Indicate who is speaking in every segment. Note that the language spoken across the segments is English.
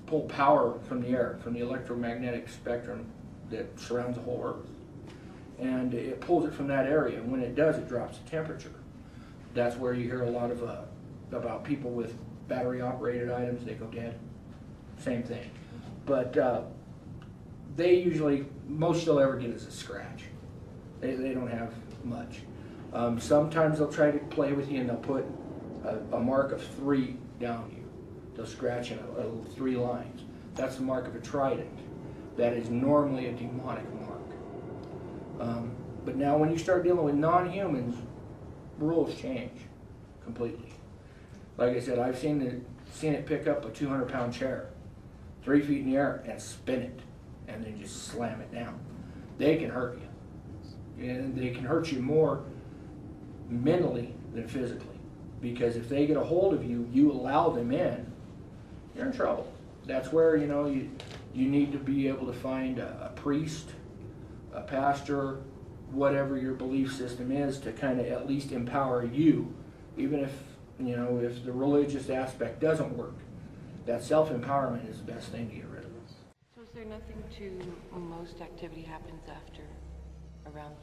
Speaker 1: pull power from the air, from the electromagnetic spectrum that surrounds the whole Earth. And it pulls it from that area, and when it does, it drops the temperature. That's where you hear a lot of about people with battery-operated items, they go dead. Same thing. But they usually, most you'll ever get is a scratch. They don't have much. Sometimes they'll try to play with you and they'll put a mark of 3 down you. They'll scratch in a 3 lines. That's the mark of a trident. That is normally a demonic mark. But now when you start dealing with non-humans, rules change completely. Like I said, I've seen it pick up a 200-pound chair, 3 feet in the air, and spin it, and then just slam it down. They can hurt you. And they can hurt you more mentally than physically. Because if they get a hold of you, you allow them in, you're in trouble. That's where, you know, you need to be able to find a priest, a pastor, whatever your belief system is, to kind of at least empower you, even if, you know, if the religious aspect doesn't work. That self-empowerment is the best thing to get rid of.
Speaker 2: So is there nothing to, most activity happens after, around,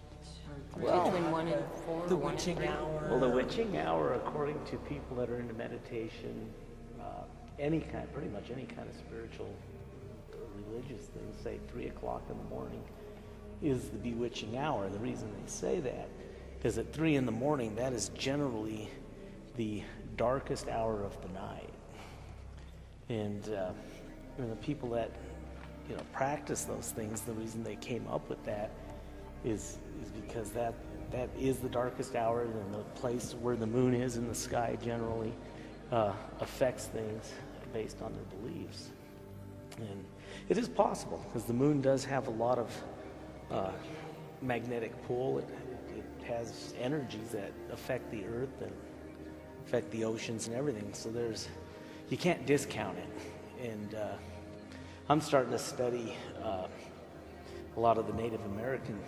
Speaker 2: between 1 and 4?
Speaker 3: The witching hour. Well, the witching hour, according to people that are into meditation, any kind, pretty much any kind of spiritual or religious thing, say 3 o'clock in the morning, is the bewitching hour. The reason they say that, because at 3 in the morning, that is generally the darkest hour of the night. And the people that, you know, practice those things, the reason they came up with that is because that is the darkest hour, and the place where the moon is in the sky generally affects things based on their beliefs. And it is possible, because the moon does have a lot of magnetic pull. It has energies that affect the earth and affect the oceans and everything. So you can't discount it. And I'm starting to study a lot of the Native American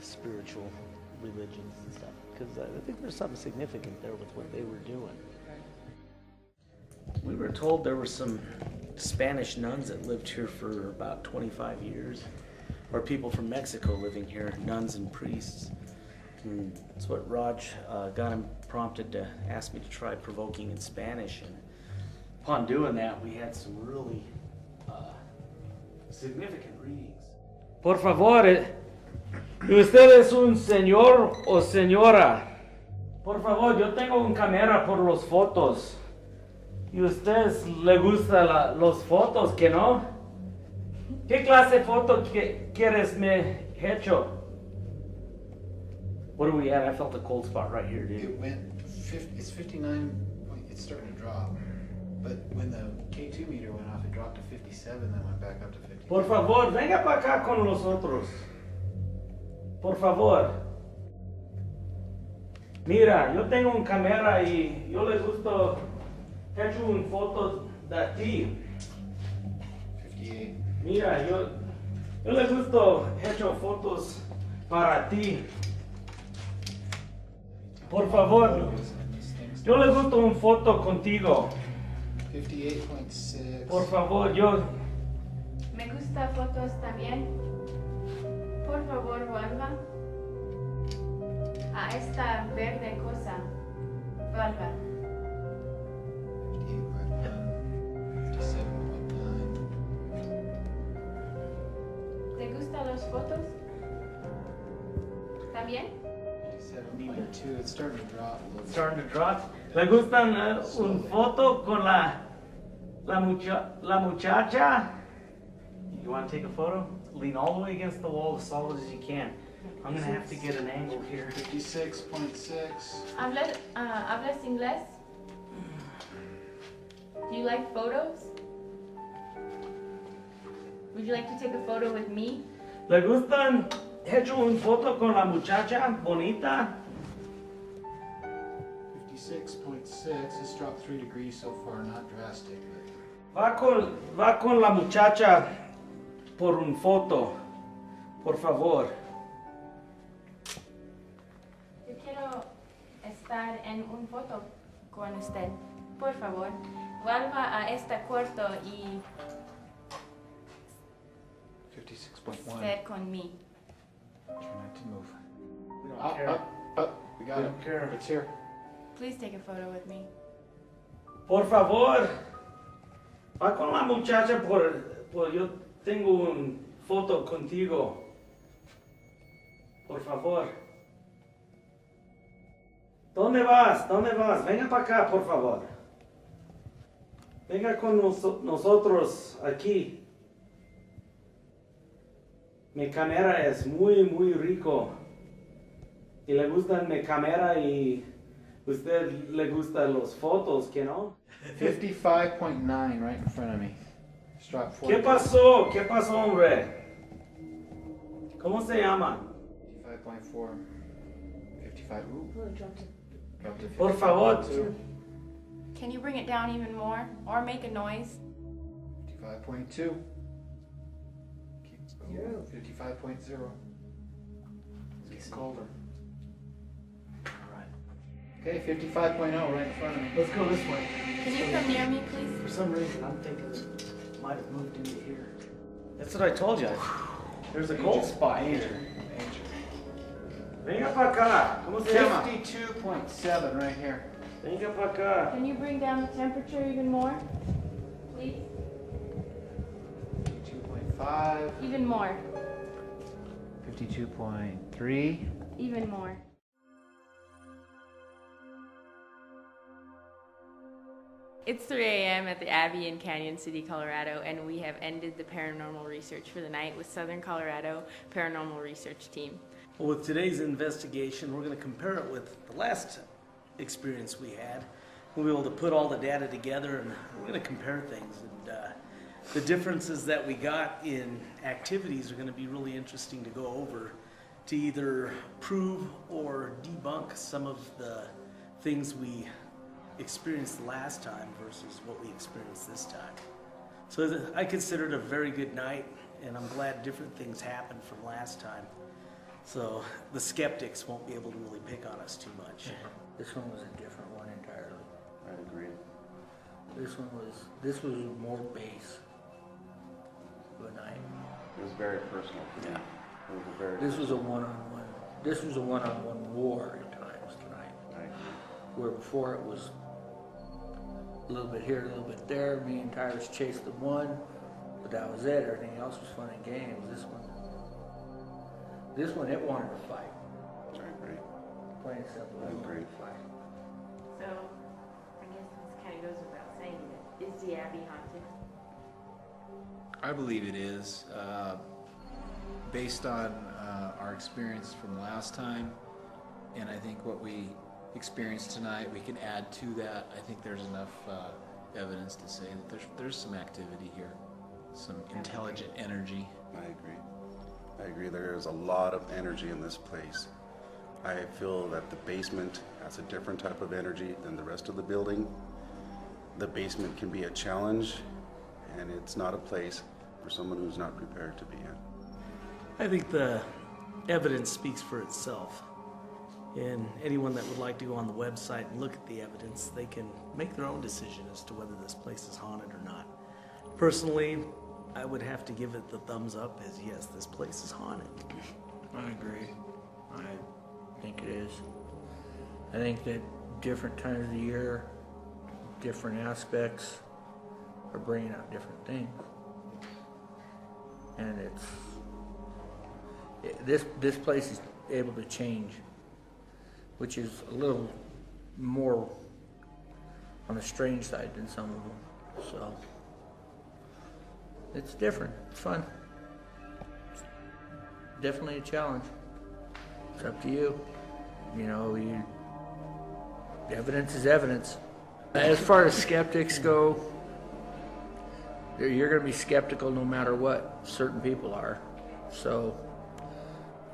Speaker 3: spiritual religions and stuff, because I think there's something significant there with what they were doing. We were told there were some Spanish nuns that lived here for about 25 years, or people from Mexico living here, nuns and priests. And that's what Raj got him prompted to ask me to try provoking in Spanish. And upon doing that, we had some really significant readings.
Speaker 4: Por favor, ¿usted es un señor o señora? Por favor, yo tengo una cámara por los fotos. ¿Y a ustedes le gustan los fotos, que no? ¿Qué clase de foto quieres me hecho? What are we at? I felt a cold spot right here, dude.
Speaker 5: It went, it's 59, it's starting to drop. But when the K2 meter went off, it dropped to 57, then went back up to 50.
Speaker 4: Por favor, venga para acá con nosotros. Por favor. Mira, yo tengo una cámara y yo le gusto hecho una foto de ti.
Speaker 5: 58.
Speaker 4: Mira, yo le gusto hecho fotos para ti. Por favor, yo le gusto una foto contigo.
Speaker 5: 58.6.
Speaker 4: Por favor, yo.
Speaker 6: Me gusta fotos también. Por favor, vuelva a esta verde cosa. Vuelva.
Speaker 5: 57.9.
Speaker 6: ¿Te gustan las fotos? ¿También?
Speaker 5: 57.2. It's starting to drop a little bit.
Speaker 4: Starting to drop. ¿Le gustan una foto con la muchacha? You want to take a photo? Lean all the way against the wall as solid as you can. I'm going to have to get an angle here.
Speaker 5: 56.6.
Speaker 6: ¿Hablas inglés? Do you like photos? Would you like to take a photo with me?
Speaker 4: ¿Le gustan hecho una foto con la muchacha bonita?
Speaker 5: 56.6. It's dropped 3 degrees so far, not drastic.
Speaker 4: Va con la muchacha por una foto, por favor.
Speaker 6: Yo quiero estar en una foto con usted, por favor. vuelva a este cuarto y
Speaker 5: 56.1.
Speaker 6: ser conmigo.
Speaker 5: Try not to move.
Speaker 4: We don't
Speaker 5: Up,
Speaker 4: care.
Speaker 5: up, up. We got
Speaker 4: We
Speaker 5: it.
Speaker 4: don't care.
Speaker 5: It's here.
Speaker 6: Please take a photo with me.
Speaker 4: Por favor, va con la muchacha por yo tengo un foto contigo. Por favor. ¿Dónde vas? ¿Dónde vas? Venga para acá, por favor. Venga con nosotros aquí. Mi cámara es muy rico. Y le gusta mi cámara y usted le gustan los fotos, ¿qué no?
Speaker 5: 55.9 right in front of me. Just dropped 4.
Speaker 4: ¿Qué pasó? ¿Qué pasó, hombre? ¿Cómo se llama?
Speaker 5: 55.4. 55. Ooh. Dropped to
Speaker 4: Por favor.
Speaker 5: 55.2.
Speaker 6: Can you bring it down even more or make a noise?
Speaker 5: 55.2. Keep going. 55.0. It's getting colder. Okay, 55.0 right in front of me.
Speaker 4: Let's go this way.
Speaker 6: Can you come near me, please?
Speaker 4: For some reason, I'm thinking it might have moved into here. That's what I told you. There's a cold spot here. Venga para acá. ¿Cómo se llama?
Speaker 5: 52.7 right here.
Speaker 4: Venga para acá.
Speaker 6: Can you bring down the temperature even more? Please?
Speaker 5: 52.5.
Speaker 6: Even more.
Speaker 5: 52.3.
Speaker 6: Even more. It's 3 a.m. at the Abbey in Canon City, Colorado, and we have ended the paranormal research for the night with Southern Colorado Paranormal Research Team.
Speaker 3: Well, with today's investigation, we're going to compare it with the last experience we had. We'll be able to put all the data together and we're going to compare things. And the differences that we got in activities are going to be really interesting to go over to either prove or debunk some of the things we experienced last time versus what we experienced this time. So I consider it a very good night, and I'm glad different things happened from last time. So the skeptics won't be able to really pick on us too much.
Speaker 1: This one was a different one entirely.
Speaker 7: I agree.
Speaker 1: This was more base of a night.
Speaker 7: It was very personal for me.
Speaker 3: Yeah.
Speaker 7: It was a very.
Speaker 1: This was a one-on-one. This was a one-on-one war at times tonight.
Speaker 7: I agree.
Speaker 1: Where before it was a little bit here, a little bit there. Me and Tyrus chased the one, but that was it. Everything else was fun and games. This one, it wanted to fight.
Speaker 7: I agree.
Speaker 1: Plain and simple,
Speaker 7: I
Speaker 1: it wanted
Speaker 7: agree.
Speaker 1: to fight.
Speaker 2: So, I guess this kind of goes without saying, but is the Abbey haunted?
Speaker 5: I believe it is. Based on our experience from last time, and I think what we experienced tonight, we can add to that. I think there's enough evidence to say that there's some activity here, some intelligent energy.
Speaker 7: I agree. I agree. There is a lot of energy in this place. I feel that the basement has a different type of energy than the rest of the building. The basement can be a challenge, and it's not a place for someone who's not prepared to be in.
Speaker 3: I think the evidence speaks for itself. And anyone that would like to go on the website and look at the evidence, they can make their own decision as to whether this place is haunted or not. Personally, I would have to give it the thumbs up as yes, this place is haunted.
Speaker 1: I agree. I think it is. I think that different times of the year, different aspects are bringing out different things. And this place is able to change, which is a little more on the strange side than some of them. So it's different. It's fun. It's definitely a challenge. It's up to you. You know, evidence is evidence. As far as skeptics go, you're going to be skeptical no matter what certain people are. So,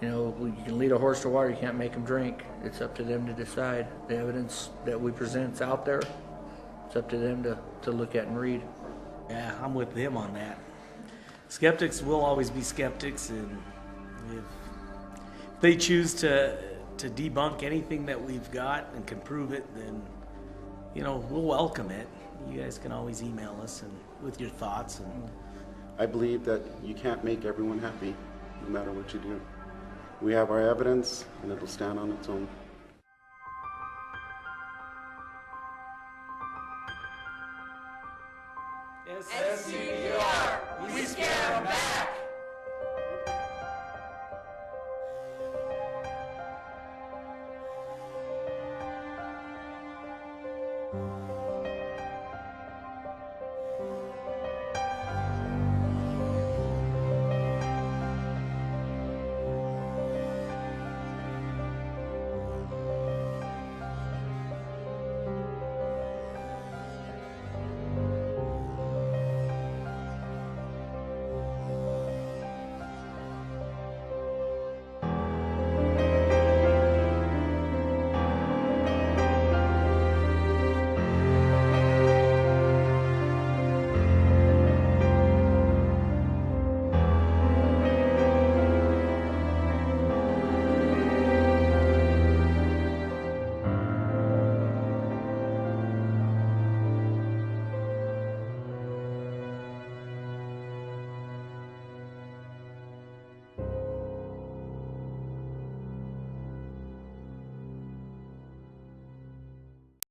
Speaker 1: you know, you can lead a horse to water, you can't make them drink. It's up to them to decide. The evidence that we present's out there. It's up to them to look at and read.
Speaker 3: Yeah, I'm with him on that. Skeptics will always be skeptics, and if they choose to debunk anything that we've got and can prove it, then you know, we'll welcome it. You guys can always email us and with your thoughts. And
Speaker 7: I believe that you can't make everyone happy, no matter what you do. We have our evidence, and it'll stand on its own.
Speaker 3: SCDR, we scare them back!